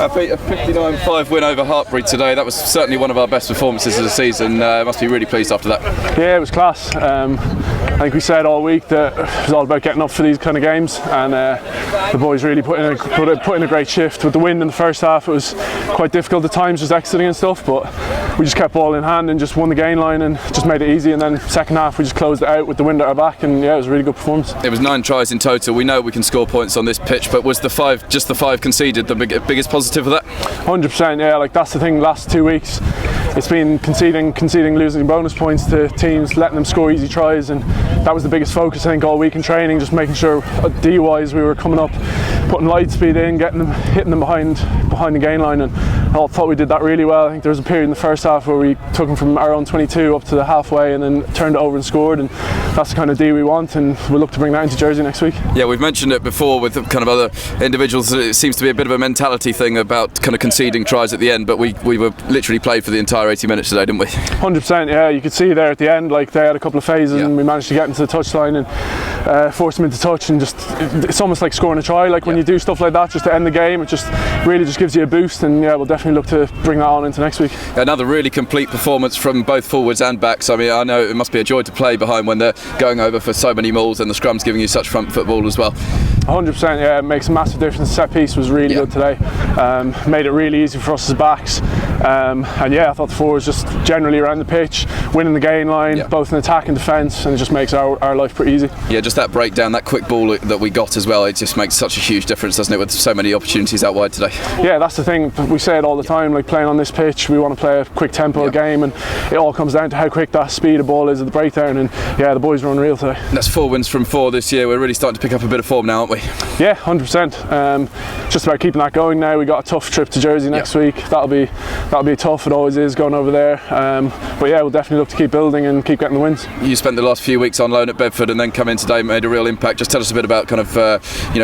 Beat a 59-5 win over Hartpury today. That was certainly one of our best performances of the season. Must be really pleased after that. Yeah, it was class. I think we said all week that it was all about getting up for these kind of games, and the boys really put in a great shift. With the wind in the first half, it was quite difficult at times, just exiting and stuff, but we just kept ball in hand and just won the gain line and just made it easy. And then second half, we just closed it out with the wind at our back, and yeah, it was a really good performance. It was 9 tries in total. We know we can score points on this pitch, but was the five conceded the biggest positive of that? 100%, yeah. Like that's the thing. Last 2 weeks, it's been conceding, losing bonus points to teams, letting them score easy tries, and that was the biggest focus I think all week in training. Just making sure D-wise we were coming up, putting light speed in, hitting them behind the gain line, and I thought we did that really well. I think there was a period in the first half where we took them from our own 22 up to the halfway and then turned it over and scored, and that's the kind of D we want, and we'll look to bring that into Jersey next week. Yeah, we've mentioned it before with kind of other individuals. It seems to be a bit of a mentality thing about kind of conceding tries at the end, but we were literally played for the entire 80 minutes today, didn't we? 100%, yeah. You could see there at the end, like they had a couple of phases, and we managed to get into the touchline and force them into touch, and just it's almost like scoring a try. Like when you do stuff like that just to end the game, it just really just gives you a boost, and yeah, we'll definitely look to bring that on into next week. Another really complete performance from both forwards and backs. I mean, I know it must be a joy to play behind when they're going over for so many mauls, and the scrum's giving you such front football as well. 100%, yeah, it makes a massive difference. The set piece was really good today. Made it really easy for us as backs. And yeah, I thought the forwards just generally around the pitch, winning the gain line, both in attack and defence, and it just makes our life pretty easy. Yeah, just that breakdown, that quick ball that we got as well, it just makes such a huge difference, doesn't it, with so many opportunities out wide today? Yeah, that's the thing. We say it all the time, like playing on this pitch, we want to play a quick tempo game, and it all comes down to how quick that speed of ball is at the breakdown, and yeah, the boys were unreal today. That's 4 wins from 4 this year. We're really starting to pick up a bit of form now, aren't we? Yeah, 100%. Just about keeping that going now. We got a tough trip to Jersey next week. That'll be tough. It always is going over there. But yeah, we'll definitely look to keep building and keep getting the wins. You spent the last few weeks on loan at Bedford and then come in today, made a real impact. Just tell us a bit about kind of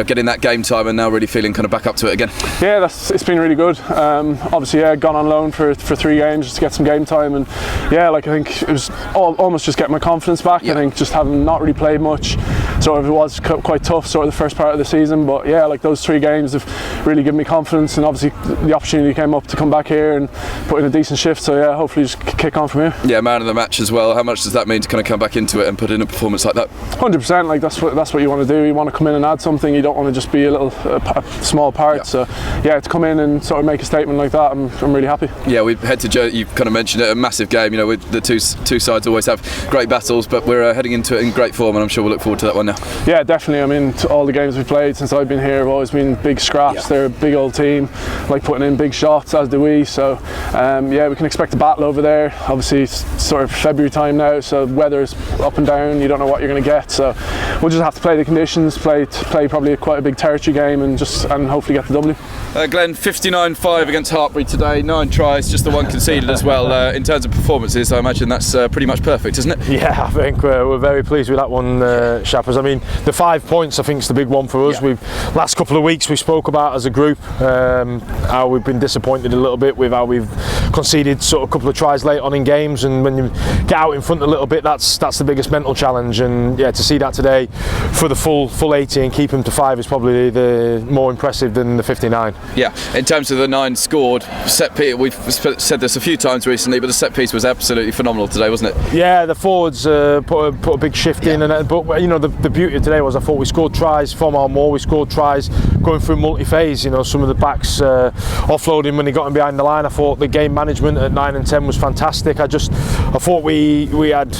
getting that game time and now really feeling kind of back up to it again. Yeah, it's been really good. Obviously, yeah, gone on loan for 3 games just to get some game time, and yeah, like I think it was almost just getting my confidence back. I think just having not really played much, sort of it was quite tough sort of the first part of the season, but yeah, like those 3 games have really given me confidence, and obviously the opportunity came up to come back here and put in a decent shift, so yeah, hopefully just kick on from here. Yeah, man of the match as well. How much does that mean to kind of come back into it and put in a performance like that? 100%, like that's what you want to do. You want to come in and add something. You don't want to just be a small part. So yeah, to come in and sort of make a statement like that, I'm really happy. Yeah, we head to Jersey. You've kind of mentioned it, a massive game. You know, with the two sides always have great battles, but we're heading into it in great form, and I'm sure we'll look forward to that one now. Yeah, definitely. I mean, all the games we've played since I've been here have always been big scraps. They're a big old team, like putting in big shots, as do we. So yeah, we can expect a battle over there. Obviously, it's sort of February time now, so weather's up and down. You don't know what you're going to get, so we'll just have to play the conditions, play probably quite a big territory game, and hopefully get the W. Glen, 59-5 against Hartpury today, 9 tries, just the 1 conceded as well. In terms of performances, I imagine that's pretty much perfect, isn't it? Yeah, I think we're very pleased with that one, Shappers. I mean, the 5 points I think is the big one for us. We've last couple of weeks we spoke about as a group how we've been disappointed a little bit with how we've conceded sort of a couple of tries late on in games, and when you get out in front a little bit, that's the biggest mental challenge. And yeah, to see that today for the full 80 and keep them to 5 is probably the more impressive than the 59. Yeah, in terms of the 9 scored, set piece, we've said this a few times recently, but the set piece was absolutely phenomenal today, wasn't it? Yeah, the forwards put a big shift in, but you know the beauty of today was I thought we scored tries from our maul, we scored tries going through multi-phase. You know, some of the backs offloading when he got him behind the line. I thought the game management at 9 and 10 was fantastic. I thought we had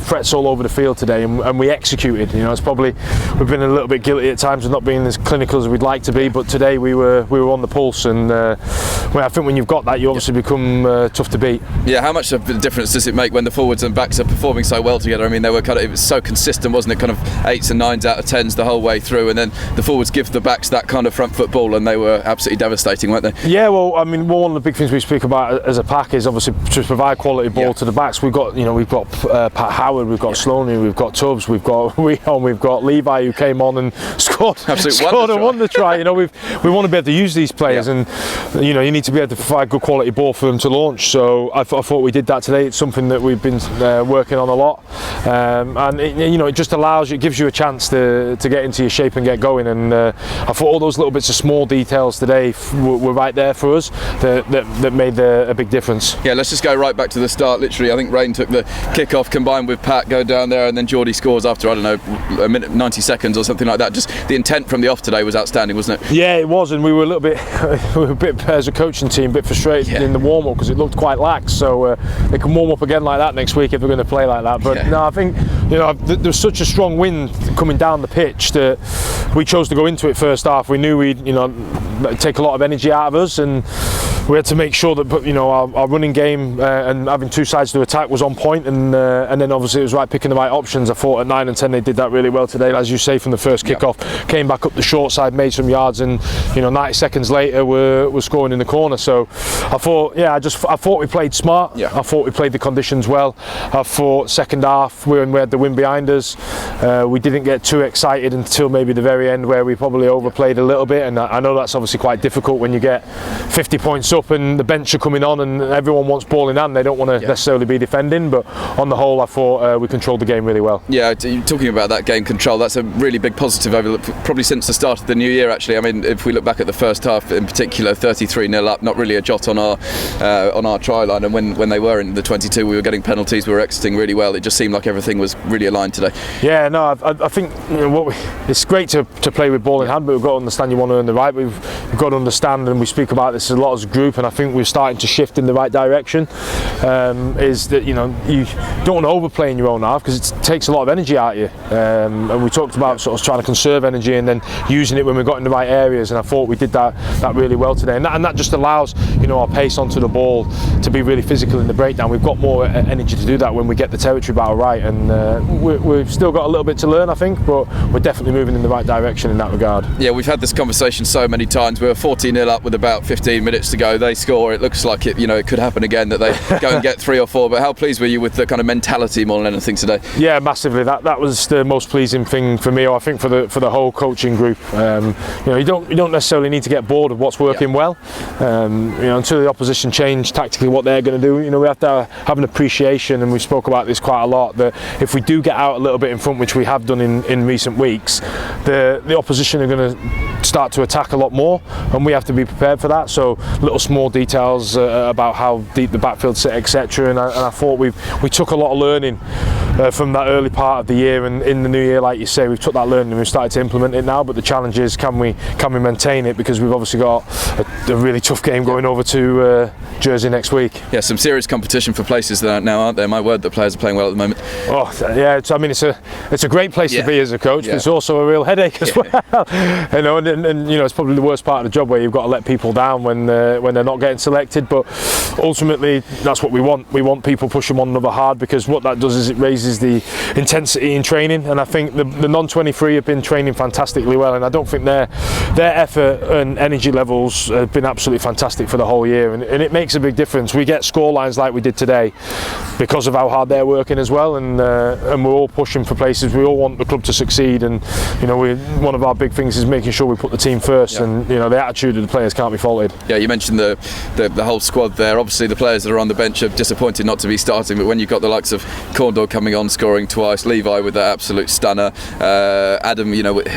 threats all over the field today, and we executed. You know, we've been a little bit guilty at times of not being as clinical as we'd like to be, but today we were on the pulse, and I think when you've got that, you obviously become tough to beat. Yeah, how much of a difference does it make when the forwards and backs are performing so well together? I mean, it was so consistent, wasn't it? Kind of 8s and 9s out of 10s the whole way through, and then the forwards give the backs that kind of front foot ball, and they were absolutely devastating, weren't they? Yeah, well, I mean, one of the big things we speak about as a pack is obviously to provide quality ball to the backs. We've got Pat Howard, we've got Soane, we've got Tubbs, we've got Leon, we've got Levi who came on and scored a wonder try. We want to be able to use these players, and you need to be able to provide good quality ball for them to launch. So I thought we did that today. It's something that we've been working on a lot, and it just allows you, it gives you a chance to get into your shape and get going. And I thought all those little bits of small details today were right there for us that made a big difference. Yeah, let's just go right back to the start. Literally, I think Rain took the kick-off combined with Pat, go down there, and then Geordie scores after, I don't know, a minute, 90 seconds or something like that. Just the intent from the off today was outstanding, wasn't it? Yeah, it was, and we were a little bit, as a coaching team, a bit frustrated in the warm-up because it looked quite lax. So they can warm up again like that next week if they're going to play like that. But no, I think there's such a strong wind coming down the pitch that we chose to go into it first half. We knew we'd take a lot of energy out of us, and we had to make sure that our running game and having two sides to attack was on point, and then obviously it was right picking the right options. I thought at 9 and 10 they did that really well today, as you say, from the first kick-off. Came back up the short side, made some yards, and 90 seconds later we're scoring in the corner. So I thought, I thought we played smart. I thought we played the conditions well. I thought second half we had the wind behind us. We didn't get too excited until maybe the very end, where we probably overplayed a little bit, and I know that's obviously quite difficult when you get 50 points up and the bench are coming on and everyone wants ball in hand. They don't want to necessarily be defending, but on the whole I thought we controlled the game really well. Yeah, talking about that game control, that's a really big positive over probably since the start of the new year, actually. I mean, if we look back at the first half in particular, 33-0 up, not really a jot on our try line, and when they were in the 22 we were getting penalties, we were exiting really well. It just seemed like everything was really aligned today. Yeah, no, I think it's great to play with ball in hand, but we've got to understand you want to earn the right. We've got to understand, and we speak about this a lot as a group, and I think we're starting to shift in the right direction, is that you don't want to overplay in your own half because it takes a lot of energy out of you, and we talked about sort of trying to conserve energy and then using it when we got in the right areas, and I thought we did that really well today, and that just allows our pace onto the ball to be really physical in the breakdown. We've got more energy to do that when we get the territory battle right, and we've still got a little bit to learn, I think, but we're definitely moving in the right direction in that regard. Yeah, we've had this conversation so many times. We were 14-0 up with about 15 minutes to go. They score. It looks like it could happen again, that they go and get 3 or 4. But how pleased were you with the kind of mentality more than anything today? Yeah, massively. That was the most pleasing thing for me, or I think for the whole coaching group. You don't necessarily need to get bored of what's working well. Until the opposition change tactically what they're going to do, we have to have an appreciation, and we spoke about this quite a lot, that if we do get out a little bit in front, which we have done in recent weeks, the opposition are going to start to attack a lot more, and we have to be prepared for that. So little small details about how deep the backfield sit, etc. And I thought we took a lot of learning from that early part of the year, and in the new year, like you say, we've took that learning and we've started to implement it now. But the challenge is, can we maintain it, because we've obviously got a really tough game going over to Jersey next week. Yeah, some serious competition for places there now, aren't there? My word, the players are playing well at the moment. Oh yeah, it's a great place to be as a coach, but it's also a real headache as well. And it's probably the worst part of the job, where you've got to let people down when they're not getting selected. But ultimately, that's what we want. We want people pushing one another hard, because what that does is it raises the intensity in training. And I think the non-23 have been training fantastically well, and I don't think their effort and energy levels have been absolutely fantastic for the whole year, and it makes a big difference. We get score lines like we did today because of how hard they're working as well, and we're all pushing for places. We all want the club to succeed, and one of our big things is making sure we put the team first, and the attitude of the players can't be faulted. Yeah, you mentioned the whole squad there. Obviously the players that are on the bench are disappointed not to be starting, but when you've got the likes of Corndog coming on, scoring twice, Levi with that absolute stunner, Adam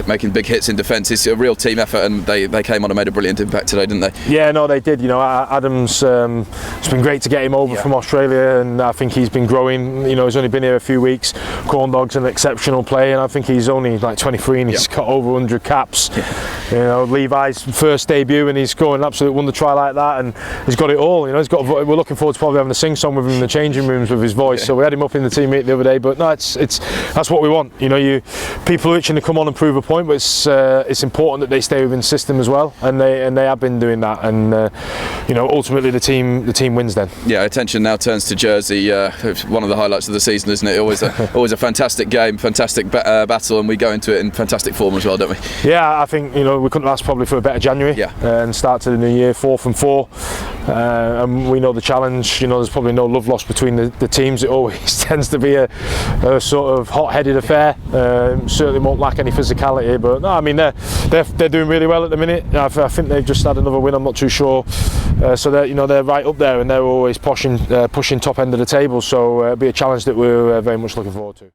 making big hits in defence, it's a real team effort, and they came on and made a brilliant impact today, didn't they? Yeah, no, they did. Adam's it's been great to get him over from Australia, and I think he's been growing. He's only been here a few weeks. Corndog's an exceptional player, and I think he's only like 23 and he's got over 100 caps. Levi's first debut, and he's scoring an absolute wonder try like that, and he's got it all. We're looking forward to probably having a sing song with him in the changing rooms with his voice. So we had him up in the team meet the other day, but no, that's what we want. People are itching to come on and prove a point, but it's important that they stay within the system as well, and they have been doing that, and ultimately the team wins then. Yeah, attention now turns to Jersey. One of the highlights of the season, isn't it? Always a fantastic game, fantastic battle, and we go into it in fantastic form as well, don't we? Yeah, I think we couldn't ask probably for a better January and start to the new year 4 from 4. And we know the challenge. There's probably no love lost between the teams. It always tends to be a sort of hot-headed affair. Certainly won't lack any physicality, but no, I mean they're doing really well at the minute. I think they've just had another win. I'm not too sure. So they're right up there, and they're always pushing top end of the table. So it'll be a challenge that we're very much looking forward to.